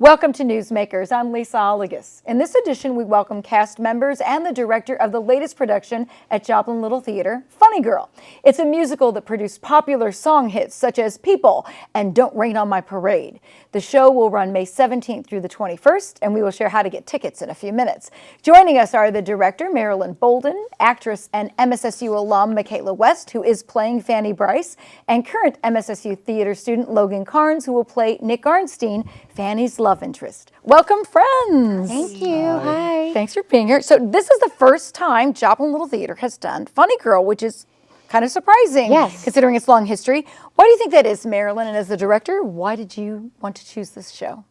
Welcome to Newsmakers. I'm Lisa Oligas. In this edition, we welcome cast members and the director of the latest production at Joplin Little Theater, Funny Girl. It's a musical that produced popular song hits such as People and Don't Rain on My Parade. The show will run May 17th through the 21st, and we will share how to get tickets in a few minutes. Joining us are the director, Marilyn Bolden, actress and MSSU alum, Michaela West, who is playing Fanny Brice, and current MSSU theater student, Logan Carnes, who will play Nick Arnstein, Fanny's love interest. Welcome, friends. Thank you. Hi. Thanks for being here. So this is the first time Joplin Little Theater has done Funny Girl, which is kind of surprising, yes, considering its long history. Why do you think that is, Marilyn? And as the director, why did you want to choose this show?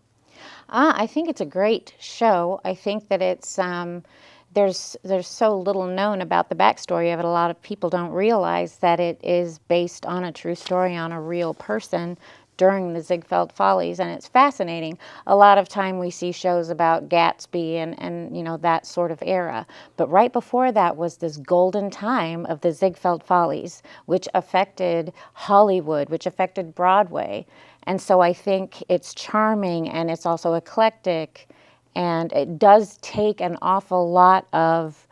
I think it's a great show. I think that it's there's so little known about the backstory of it. A lot of people don't realize that it is based on a true story on a real person during the Ziegfeld Follies, and it's fascinating. A lot of time we see shows about Gatsby and you know, that sort of era, but right before that was this golden time of the Ziegfeld Follies, which affected Hollywood, which affected Broadway. And so I think it's charming, and it's also eclectic, and it does take an awful lot of,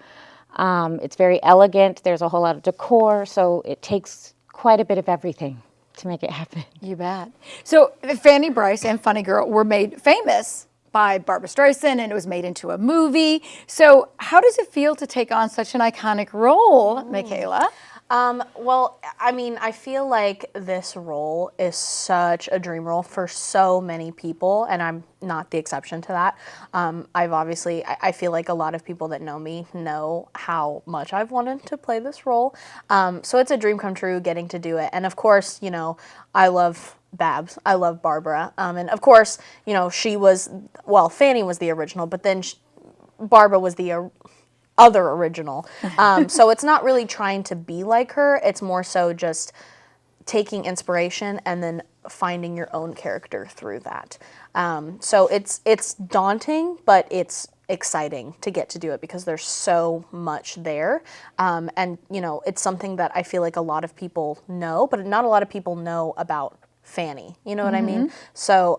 it's very elegant, there's a whole lot of decor, so it takes quite a bit of everything to make it happen. You bet. So Fanny Brice and Funny Girl were made famous by Barbra Streisand, and it was made into a movie. So how does it feel to take on such an iconic role, Michaela? Well, I mean, I feel like this role is such a dream role for so many people, and I'm not the exception to that. I feel like a lot of people that know me know how much I've wanted to play this role. So it's a dream come true getting to do it. And of course, you know, I love Babs. I love Barbara. And of course, you know, Fanny was the original, but then Barbara was the other original. So it's not really trying to be like her. It's more so just taking inspiration and then finding your own character through that. So it's daunting, but it's exciting to get to do it because there's so much there. And, you know, it's something that I feel like a lot of people know, but not a lot of people know about Fanny. You know what I mean? So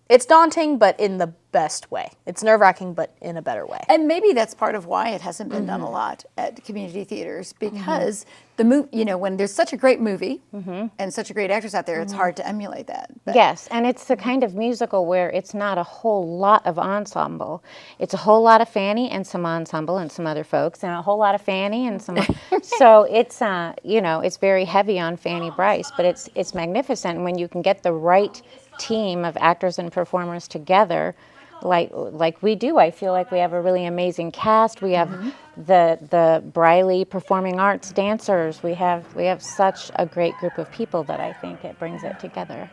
it's daunting, but in the best way. It's nerve-wracking, but in a better way. And maybe that's part of why it hasn't been done a lot at community theaters, because the movie, you know, when there's such a great movie and such a great actress out there, it's hard to emulate that. But Yes, and it's the kind of musical where it's not a whole lot of ensemble. It's a whole lot of Fanny and some ensemble and some other folks, and a whole lot of Fanny and some. So it's you know, it's very heavy on Fanny Brice, but it's magnificent when you can get the right team of actors and performers together, like we do. I feel like we have a really amazing cast. We have the Briley Performing Arts dancers. We have such a great group of people that I think it brings it together.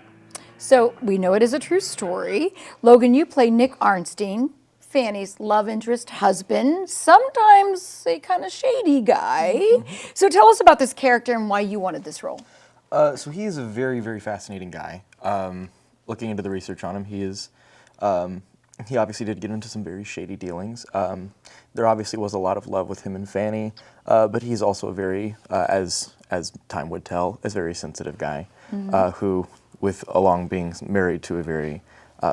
So we know it is a true story. Logan, you play Nick Arnstein, Fanny's love interest husband, sometimes a kind of shady guy. So tell us about this character and why you wanted this role. So he is a very, very fascinating guy. Looking into the research on him, he obviously did get into some very shady dealings. There obviously was a lot of love with him and Fanny, but he's also a very, as time would tell, a very sensitive guy who, along being married to a very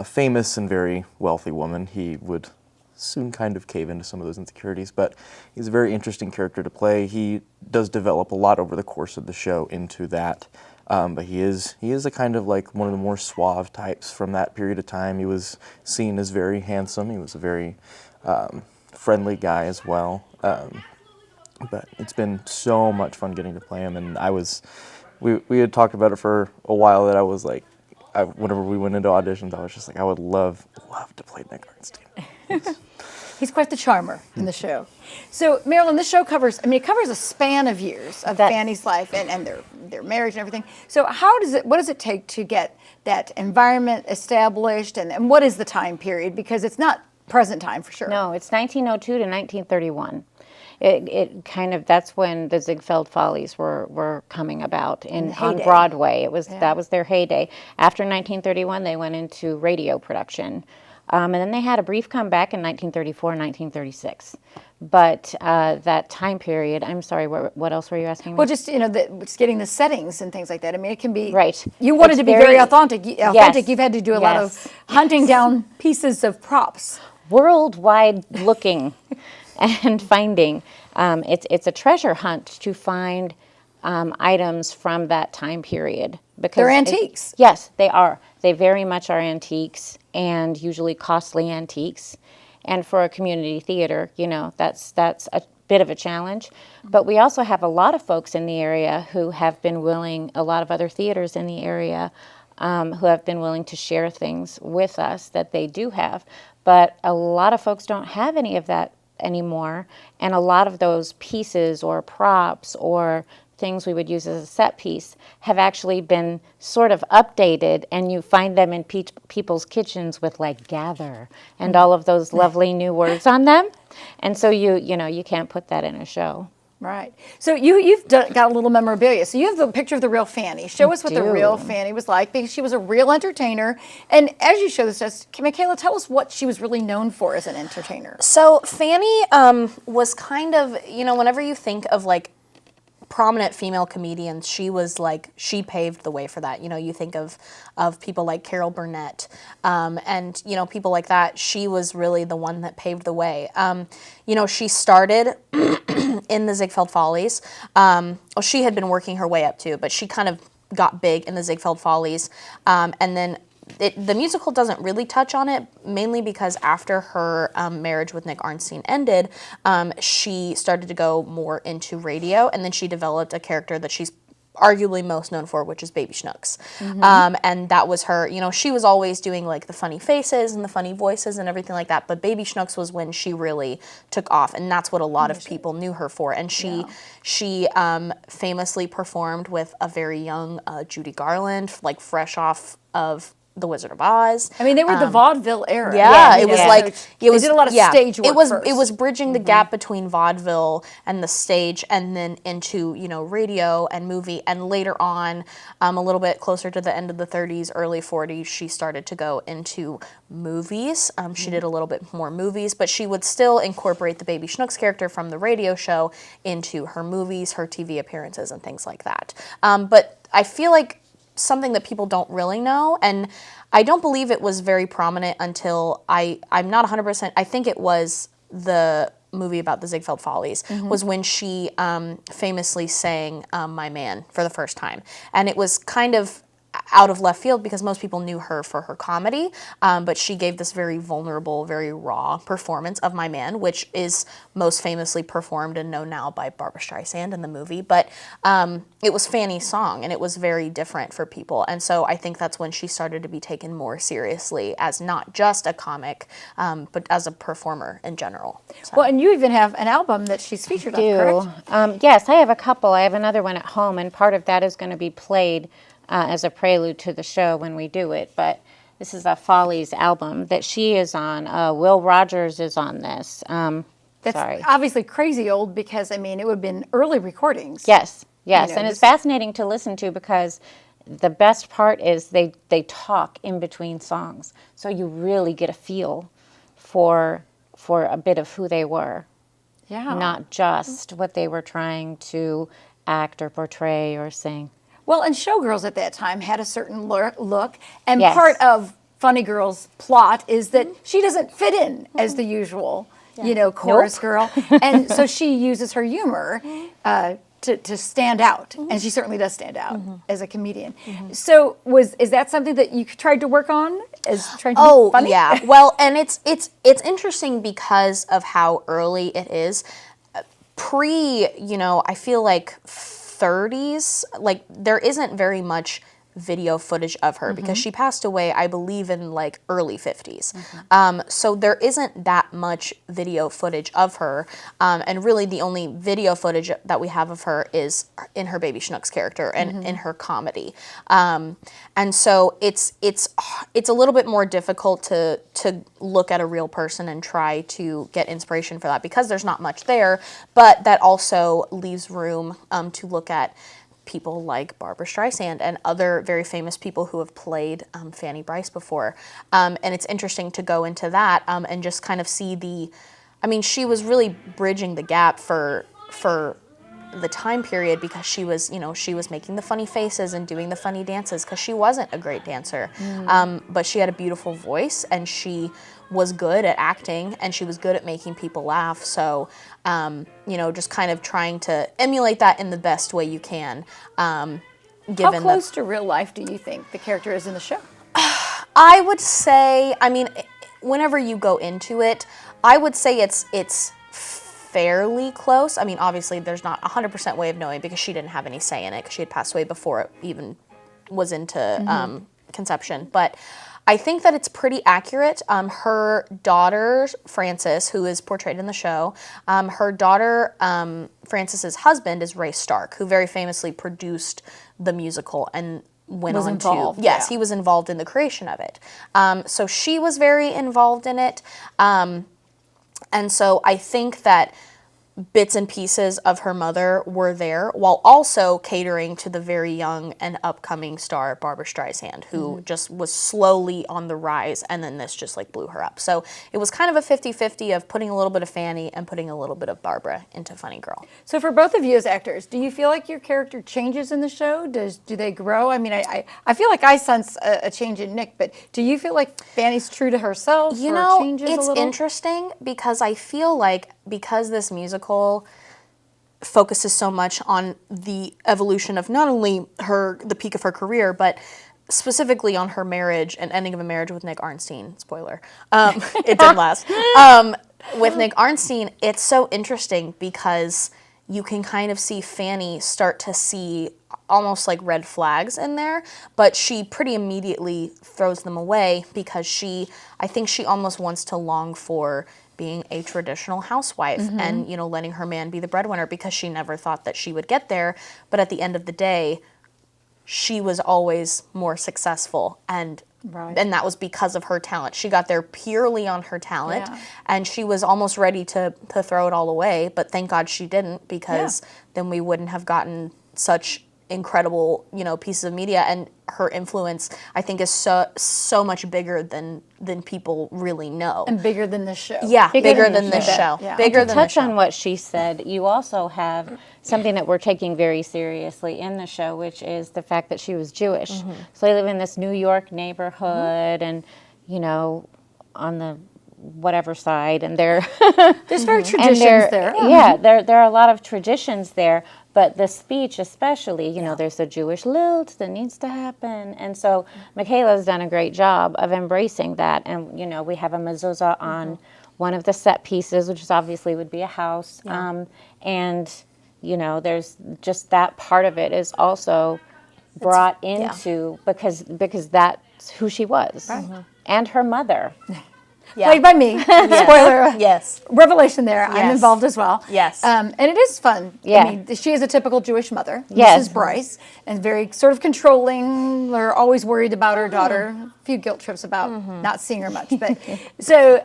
famous and very wealthy woman, he would soon kind of cave into some of those insecurities. But he's a very interesting character to play. He does develop a lot over the course of the show into that. But he is a kind of like one of the more suave types from that period of time. He was seen as very handsome. He was a very friendly guy as well. But it's been so much fun getting to play him, and we had talked about it for a while that I was like, whenever we went into auditions, I was just like, I would love to play Nick Arnstein. He's quite the charmer in the show. So, Marilyn, this show covers a span of years of Fanny's life and their marriage and everything. So what does it take to get that environment established, and what is the time period? Because it's not present time for sure. No, it's 1902 to 1931. It kind of, that's when the Ziegfeld Follies were coming about on Broadway. That was their heyday. After 1931, they went into radio production. And then they had a brief comeback in 1934 and 1936. But that time period, I'm sorry, what else were you asking me? Well, just just getting the settings and things like that. I mean, it can be Right. You want it It's to be very- very authentic. Yes. You've had to do a lot of Yes. hunting down pieces of props. Worldwide looking and finding. It's a treasure hunt to find items from that time period. Because They're antiques. Yes, they are. They very much are antiques, and usually costly antiques. And for a community theater, that's a bit of a challenge. But we also have a lot of folks in the area who have been willing, a lot of other theaters in the area who have been willing to share things with us that they do have. But a lot of folks don't have any of that anymore. And a lot of those pieces or props or things we would use as a set piece have actually been sort of updated, and you find them in people's kitchens with like gather and all of those lovely new words on them. And so you can't put that in a show. Right. So you've got a little memorabilia. So you have the picture of the real Fanny. Show us what the real Fanny was like, because she was a real entertainer. And as you show this to us, Michaela, tell us what she was really known for as an entertainer. So Fanny was kind of, whenever you think of like prominent female comedians, she paved the way for that. You think of people like Carol Burnett, and people like that. She was really the one that paved the way. She started in the Ziegfeld Follies. She had been working her way up too, but she kind of got big in the Ziegfeld Follies, and then the musical doesn't really touch on it, mainly because after her marriage with Nick Arnstein ended, she started to go more into radio, and then she developed a character that she's arguably most known for, which is Baby Schnooks. And that was her, she was always doing like the funny faces and the funny voices and everything like that, but Baby Schnooks was when she really took off, and that's what a lot of people knew her for. And she famously performed with a very young Judy Garland, like fresh off of The Wizard of Oz. I mean, they were the vaudeville era. It was like they did a lot of stage work first. It was bridging the gap between vaudeville and the stage, and then into radio and movie. And later on, a little bit closer to the end of the 30s, early 40s, she started to go into movies. She did a little bit more movies, but she would still incorporate the Baby Schnooks character from the radio show into her movies, her TV appearances, and things like that. But I feel like something that people don't really know, and I don't believe it was very prominent until I'm not 100%, I think it was the movie about the Ziegfeld Follies, was when she famously sang My Man for the first time. And it was kind of out of left field because most people knew her for her comedy, but she gave this very vulnerable, very raw performance of My Man, which is most famously performed and known now by Barbra Streisand in the movie. But it was Fanny's song, and it was very different for people. And so I think that's when she started to be taken more seriously as not just a comic, but as a performer in general. So. Well, and you even have an album that she's featured on, correct? Yes, I have a couple. I have another one at home, and part of that is going to be played as a prelude to the show when we do it. But this is a Follies album that she is on. Will Rogers is on this. That's obviously crazy old, because, it would have been early recordings. Yes. And it's fascinating to listen to, because the best part is they talk in between songs. So you really get a feel for a bit of who they were. Yeah. Not just what they were trying to act or portray or sing. Well, and Showgirls at that time had a certain look, and Yes. part of Funny Girl's plot is that she doesn't fit in as the usual, chorus girl, and so she uses her humor to stand out, and she certainly does stand out as a comedian. So is that something that you tried to work on, as trying to be funny? Yeah. Well, and it's interesting because of how early it is. I feel like 30s, like there isn't very much video footage of her because she passed away, I believe, in like early 50s. So there isn't that much video footage of her, and really the only video footage that we have of her is in her Baby Schnooks character and in her comedy. And so it's a little bit more difficult to look at a real person and try to get inspiration for that, because there's not much there, but that also leaves room to look at people like Barbara Streisand and other very famous people who have played Fanny Brice before. And it's interesting to go into that and just kind of see she was really bridging the gap for the time period, because she was making the funny faces and doing the funny dances, because she wasn't a great dancer. But she had a beautiful voice, and she was good at acting, and she was good at making people laugh. So, just kind of trying to emulate that in the best way you can. How close to real life do you think the character is in the show? I would say, whenever you go into it, I would say it's fairly close. Obviously, there's not a 100% way of knowing, because she didn't have any say in it, because she had passed away before it even was into conception. But I think that it's pretty accurate. Her daughter, Frances, who is portrayed in the show, her daughter, Frances's husband, is Ray Stark, who very famously produced the musical and went Was on involved, to... Yes, yeah. he was involved in the creation of it. So she was very involved in it. And so I think that bits and pieces of her mother were there, while also catering to the very young and upcoming star Barbara Streisand, who just was slowly on the rise, and then this just blew her up. So it was kind of a 50-50 of putting a little bit of Fanny and putting a little bit of Barbara into Funny Girl. So for both of you as actors, do you feel like your character changes in the show? Do they grow? I feel like I sense a change in Nick, but do you feel like Fanny's true to herself, or changes a it's little? interesting, because I feel like, because this musical focuses so much on the evolution of not only the peak of her career, but specifically on her marriage and ending of a marriage with Nick Arnstein. Spoiler. It didn't last. With Nick Arnstein, it's so interesting, because you can kind of see Fanny start to see almost like red flags in there, but she pretty immediately throws them away, because I think she almost wants to long for being a traditional housewife and, letting her man be the breadwinner, because she never thought that she would get there. But at the end of the day, she was always more successful, and that was because of her talent. She got there purely on her talent, and she was almost ready to throw it all away, but thank God she didn't, because then we wouldn't have gotten such incredible, pieces of media. And her influence, I think, is so much bigger than people really know. And bigger than the show. Yeah, bigger than the show. Yeah. Bigger than the Touch show. on what she said. You also have something that we're taking very seriously in the show, which is the fact that she was Jewish. So they live in this New York neighborhood, and on the whatever side, and there's very traditions there. Yeah, there are a lot of traditions there. But the speech especially, there's a Jewish lilt that needs to happen. And so Michaela's done a great job of embracing that. And, we have a mezuzah on one of the set pieces, which obviously would be a house. And, there's just that part of it is also brought into, because that's who she was. And her mother. Played by me. Spoiler. Yes. Revelation there. I'm Yes. involved as well. Yes. And it is fun. Yeah. She is a typical Jewish mother, Yes. Mrs. Brice, and very sort of controlling, or always worried about her daughter. A few guilt trips about not seeing her much. But so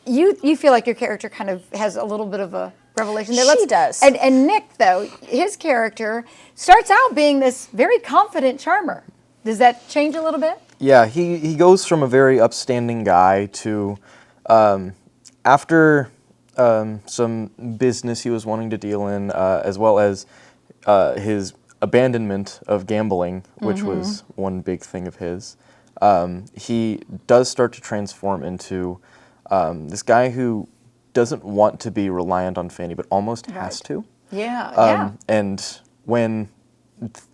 you feel like your character kind of has a little bit of a revelation there. She does. And Nick, though, his character starts out being this very confident charmer. Does that change a little bit? Yeah, he goes from a very upstanding guy to, after some business he was wanting to deal in, as well as his abandonment of gambling, which was one big thing of his, he does start to transform into this guy who doesn't want to be reliant on Fanny, but almost has to. Yeah. And when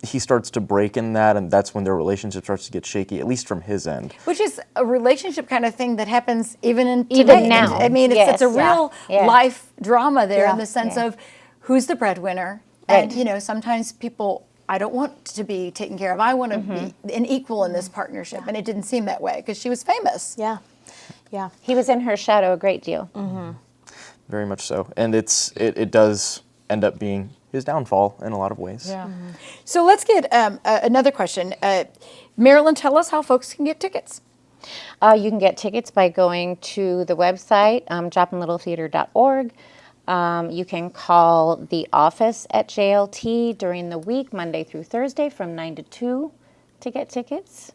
he starts to break in that, and that's when their relationship starts to get shaky, at least from his end. Which is a relationship kind of thing that happens even today. now. It's a real Yeah. life drama there in Yeah. the sense of who's the breadwinner. Right. And, sometimes people, I don't want to be taken care of. I want to be an equal in this partnership. And it didn't seem that way because she was famous. Yeah. Yeah. He was in her shadow a great deal. Very much so. And it does end up being his downfall in a lot of ways. Yeah. So let's get another question. Marilyn, tell us how folks can get tickets. You can get tickets by going to the website, joplinlittletheater.org. You can call the office at JLT during the week, Monday through Thursday from 9 to 2 to get tickets.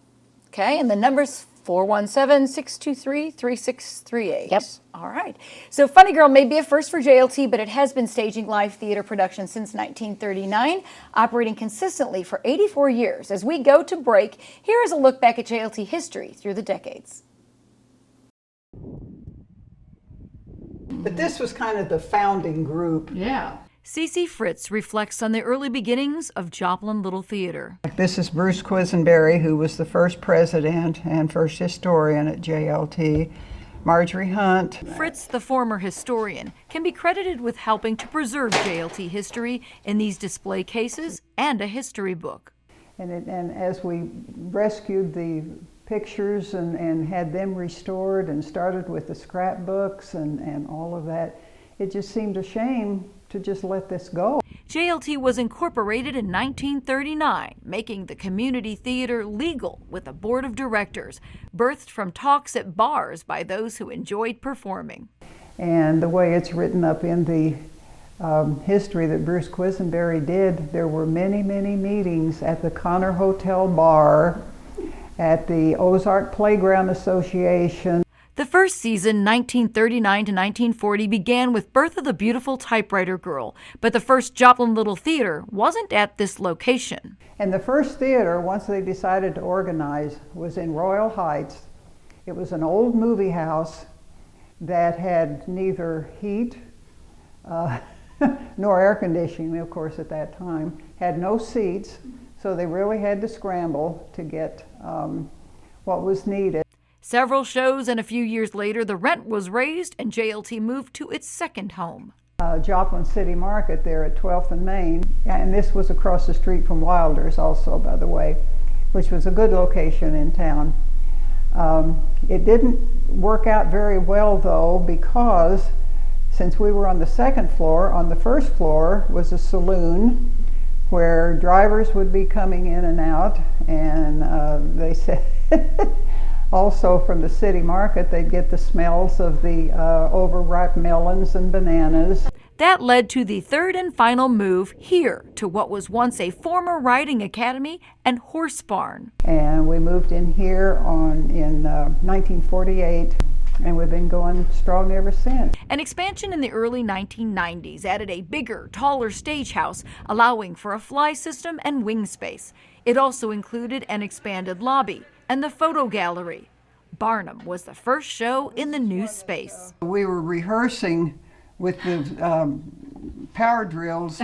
Okay, and the number's 417-623-3638. Yep. All right. So Funny Girl may be a first for JLT, but it has been staging live theater production since 1939, operating consistently for 84 years. As we go to break, here is a look back at JLT history through the decades. But this was kind of the founding group. Yeah. Cece Fritz reflects on the early beginnings of Joplin Little Theater. This is Bruce Quisenberry, who was the first president and first historian at JLT. Marjorie Hunt. Fritz, the former historian, can be credited with helping to preserve JLT history in these display cases and a history book. And as we rescued the pictures and had them restored and started with the scrapbooks and all of that, it just seemed a shame to just let this go. JLT was incorporated in 1939, making the community theater legal with a board of directors, birthed from talks at bars by those who enjoyed performing. And the way it's written up in the history that Bruce Quisenberry did, there were many, many meetings at the Connor Hotel bar, at the Ozark Playground Association. The first season, 1939 to 1940, began with Bertha the Beautiful Typewriter Girl, but the first Joplin Little Theater wasn't at this location. And the first theater, once they decided to organize, was in Royal Heights. It was an old movie house that had neither heat nor air conditioning, of course, at that time, had no seats, so they really had to scramble to get what was needed. Several shows and a few years later, the rent was raised and JLT moved to its second home. Joplin City Market there at 12th and Main, and this was across the street from Wilder's also, by the way, which was a good location in town. It didn't work out very well though, because since we were on the second floor, on the first floor was a saloon where drivers would be coming in and out, and they said also from the city market they'd get the smells of the overripe melons and bananas. That led to the third and final move here to what was once a former riding academy and horse barn. And we moved in here in 1948, and we've been going strong ever since. An expansion in the early 1990s added a bigger, taller stage house, allowing for a fly system and wing space. It also included an expanded lobby and the photo gallery. Barnum was the first show in the new space. We were rehearsing with the power drills,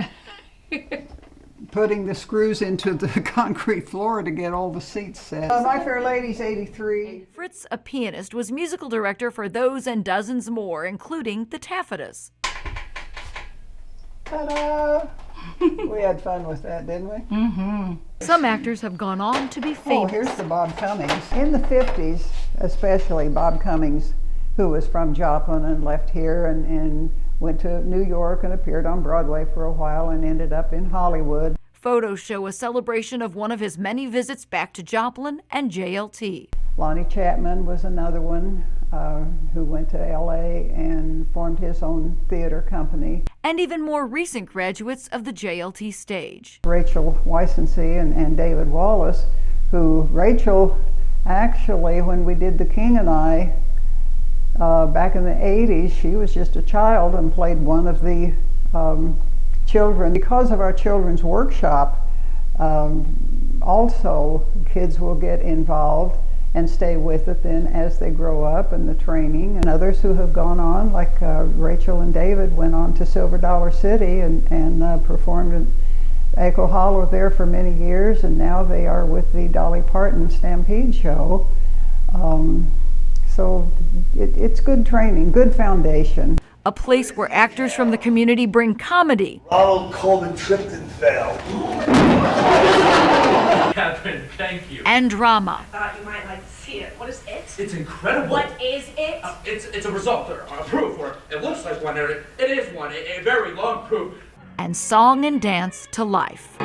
putting the screws into the concrete floor to get all the seats set. My Fair Lady's 83. Fritz, a pianist, was musical director for those and dozens more, including the Taffetas. Ta-da! We had fun with that, didn't we? Mm-hmm. Some actors have gone on to be famous. Oh, here's the Bob Cummings. In the 50s, especially Bob Cummings, who was from Joplin and left here and went to New York and appeared on Broadway for a while and ended up in Hollywood. Photos show a celebration of one of his many visits back to Joplin and JLT. Lonnie Chapman was another one who went to LA and formed his own theater company. And even more recent graduates of the JLT stage. Rachel Weissensee and David Wallace, who Rachel actually, when we did The King and I, back in the 80s, she was just a child and played one of the children. Because of our children's workshop, also kids will get involved and stay with it then as they grow up, and the training. And others who have gone on, like Rachel and David, went on to Silver Dollar City and performed at Echo Hollow there for many years, and now they are with the Dolly Parton Stampede show. So it's good training, good foundation. A place where actors from the community bring comedy. Ronald Coleman tripped and fell. Catherine, thank you. And drama. I thought you might like to see it. What is it? It's incredible. What is it? It's a result or a proof, or it looks like one. It is one. A very long proof. And song and dance to life.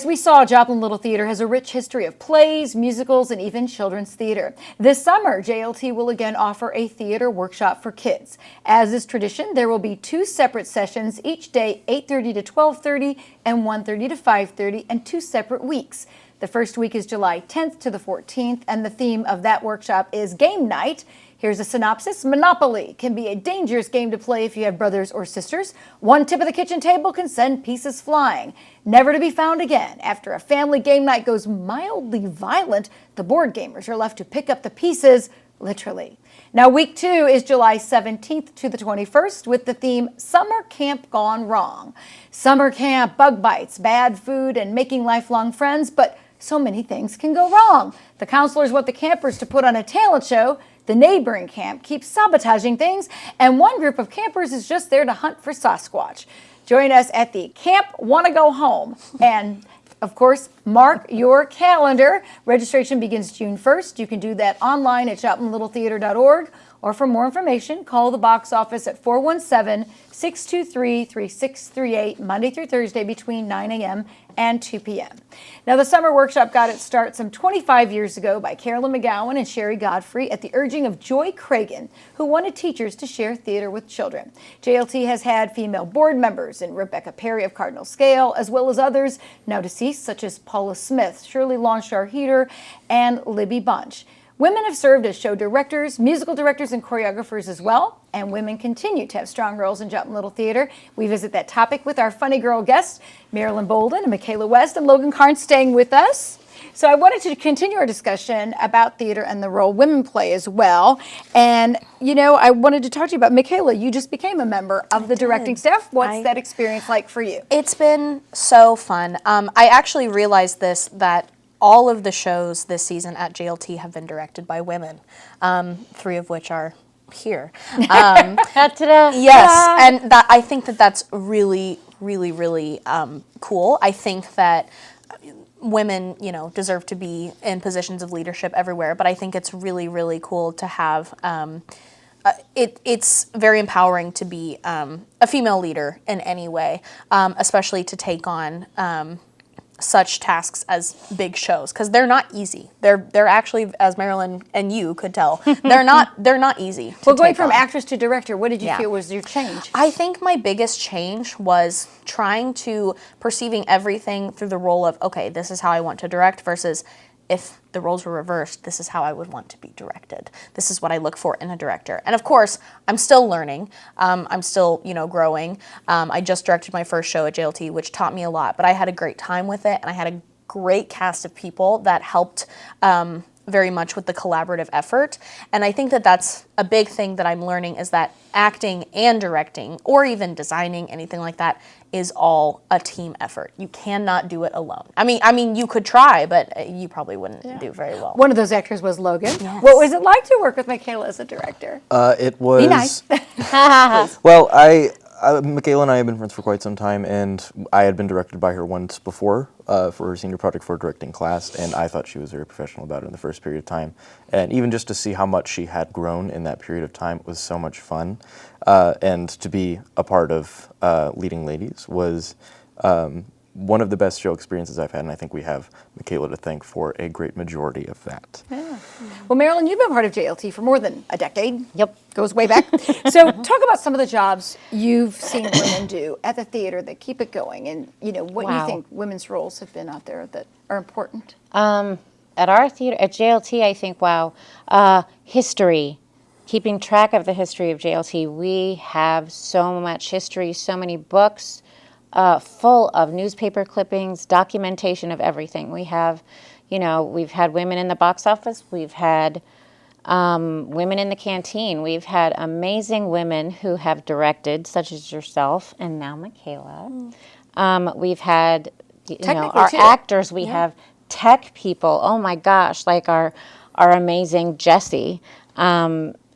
As we saw, Joplin Little Theater has a rich history of plays, musicals, and even children's theater. This summer, JLT will again offer a theater workshop for kids. As is tradition, there will be 2 separate sessions each day, 8:30 to 12:30 and 1:30 to 5:30, and 2 separate weeks. The first week is July 10th to the 14th, and the theme of that workshop is game night. Here's a synopsis. Monopoly can be a dangerous game to play if you have brothers or sisters. One tip of the kitchen table can send pieces flying, never to be found again. After a family game night goes mildly violent, the board gamers are left to pick up the pieces, literally. Now, week 2 is July 17th to the 21st with the theme Summer Camp Gone Wrong. Summer camp, bug bites, bad food, and making lifelong friends, but so many things can go wrong. The counselors want the campers to put on a talent show. The neighboring camp keeps sabotaging things, and one group of campers is just there to hunt for Sasquatch. Join us at the Camp Wanna Go Home. And, of course, mark your calendar. Registration begins June 1st. You can do that online at joplinlittletheater.org, or for more information, call the box office at 417-623-3638, Monday through Thursday between 9 a.m. and 2 p.m. Now, the summer workshop got its start some 25 years ago by Carolyn McGowan and Sherry Godfrey at the urging of Joy Cragen, who wanted teachers to share theater with children. JLT has had female board members in Rebecca Perry of Cardinal Scale, as well as others now deceased, such as Paula Smith, Shirley Longshore-Heater, and Libby Bunch. Women have served as show directors, musical directors, and choreographers as well, and women continue to have strong roles in Joplin Little Theater. We visit that topic with our funny girl guests, Marilyn Bolden and Michaela West, and Logan Carnes staying with us. So I wanted to continue our discussion about theater and the role women play as well. And, you know, I wanted to talk to you about, Michaela, you just became a member of the directing staff. What's that experience like for you? It's been so fun. I actually realized that all of the shows this season at JLT have been directed by women, 3 of which are here. Yes, and that I think that's really, really, really cool. I think that women, you know, deserve to be in positions of leadership everywhere, but I think it's really, really cool to have. It's very empowering to be a female leader in any way, especially to take on such tasks as big shows, because they're not easy. They're actually, as Marilyn and you could tell, they're not easy. Well, going from actress to director, what did you feel was your change? I think my biggest change was perceiving everything through the role of, okay, this is how I want to direct, versus if the roles were reversed, this is how I would want to be directed. This is what I look for in a director. And of course, I'm still learning. I'm still, you know, growing. I just directed my first show at JLT, which taught me a lot, but I had a great time with it, and I had a great cast of people that helped very much with the collaborative effort. And I think that that's a big thing that I'm learning, is that acting and directing, or even designing, anything like that, is all a team effort. You cannot do it alone. I mean, you could try, but you probably wouldn't do very well. One of those actors was Logan. Yes. What was it like to work with Michaela as a director? It was... Be nice. Well, Michaela and I have been friends for quite some time, and I had been directed by her once before for her senior project for a directing class, and I thought she was very professional about it in the first period of time. And even just to see how much she had grown in that period of time was so much fun. And to be a part of Leading Ladies was one of the best show experiences I've had, and I think we have Michaela to thank for a great majority of that. Yeah. Well, Marilyn, you've been part of JLT for more than a decade. Yep. Goes way back. So talk about some of the jobs you've seen women do at the theater that keep it going, and, you know, what you think women's roles have been out there that are important. At our theater, at JLT, I think, history. Keeping track of the history of JLT. We have so much history, so many books, full of newspaper clippings, documentation of everything. We have, you know, we've had women in the box office, we've had women in the canteen, we've had amazing women who have directed, such as yourself, and now Michaela. We've had, you know, our actors, we have tech people, oh my gosh, like our amazing Jessie,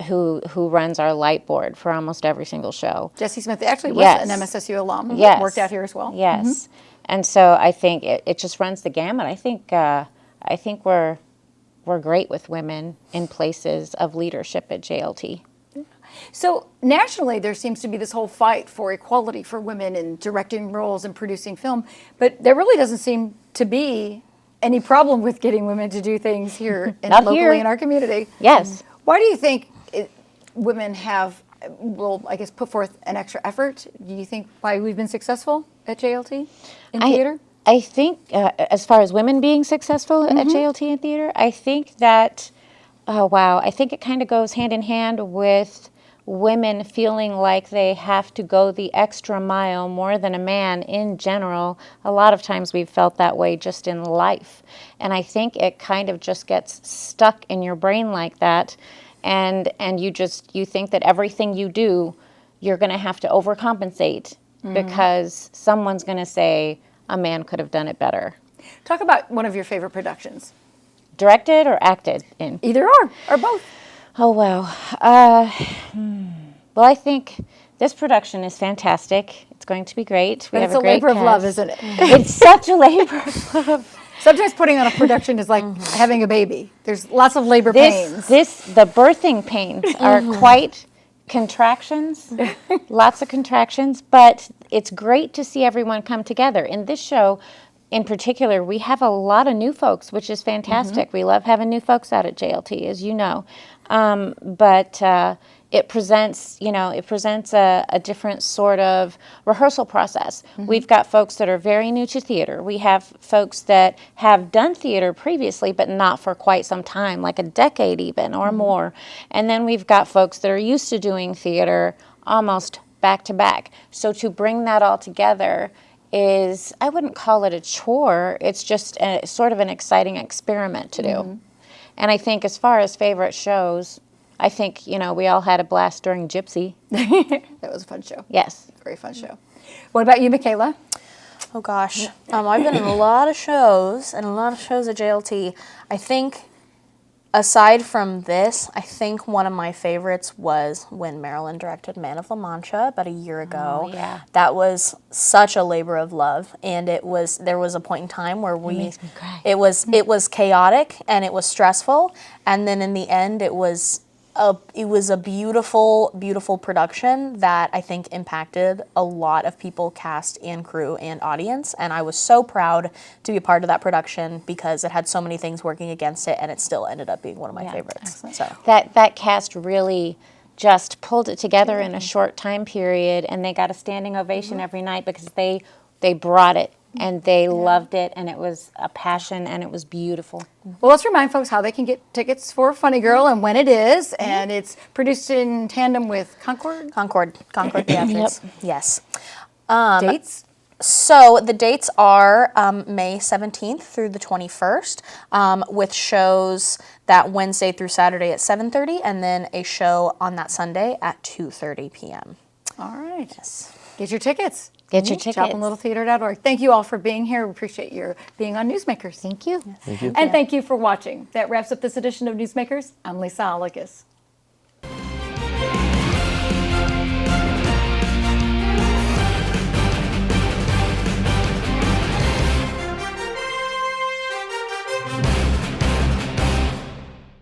who runs our light board for almost every single show. Jessie Smith actually was an MSSU alum. Yes. Worked out here as well. Yes. And so I think it just runs the gamut. I think we're great with women in places of leadership at JLT. So nationally, there seems to be this whole fight for equality for women in directing roles and producing film, but there really doesn't seem to be any problem with getting women to do things here and Not locally here. in our community. Yes. Why do you think women will, I guess, put forth an extra effort? Do you think why we've been successful at JLT in theater? I think, as far as women being successful at JLT in theater, I think that, I think it kind of goes hand in hand with women feeling like they have to go the extra mile more than a man in general. A lot of times we've felt that way just in life. And I think it kind of just gets stuck in your brain like that. And you think that everything you do, you're going to have to overcompensate because someone's going to say a man could have done it better. Talk about one of your favorite productions. Directed or acted in? Either or both. Oh, wow. Well, I think this production is fantastic. It's going to be great. But it's a labor of love, isn't it? It's such a labor of love. Sometimes putting on a production is like having a baby. There's lots of labor pains. The birthing pains are quite contractions, lots of contractions, but it's great to see everyone come together. In this show, in particular, we have a lot of new folks, which is fantastic. We love having new folks out at JLT, as you know. But it presents a different sort of rehearsal process. We've got folks that are very new to theater. We have folks that have done theater previously, but not for quite some time, like a decade even or more. And then we've got folks that are used to doing theater almost back to back. So to bring that all together is, I wouldn't call it a chore, it's just sort of an exciting experiment to do. And I think as far as favorite shows, I think, we all had a blast during Gypsy. That was a fun show. Yes. Very fun show. What about you, Michaela? Oh gosh, I've been in a lot of shows at JLT. I think, aside from this, I think one of my favorites was when Marilyn directed Man of La Mancha about a year ago. Oh, yeah. That was such a labor of love, and there was a point in time where makes me cry. it was chaotic and it was stressful, and then in the end it was a beautiful, beautiful production that I think impacted a lot of people, cast and crew and audience. And I was so proud to be a part of that production because it had so many things working against it, and it still ended up being one of my favorites. So That cast really just pulled it together in a short time period, and they got a standing ovation every night because they brought it. And they loved it, and it was a passion, and it was beautiful. Well, let's remind folks how they can get tickets for Funny Girl and when it is. And it's produced in tandem with Concord. Concord Theatrics. Yes. Dates? So the dates are May 17th through the 21st, with shows that Wednesday through Saturday at 7:30, and then a show on that Sunday at 2:30 p.m. All right. Yes. Get your tickets. Get your tickets. JoplinLittleTheater.org. Thank you all for being here. We appreciate your being on Newsmakers. Thank you. Thank you. And thank you for watching. That wraps up this edition of Newsmakers. I'm Lisa Alagas.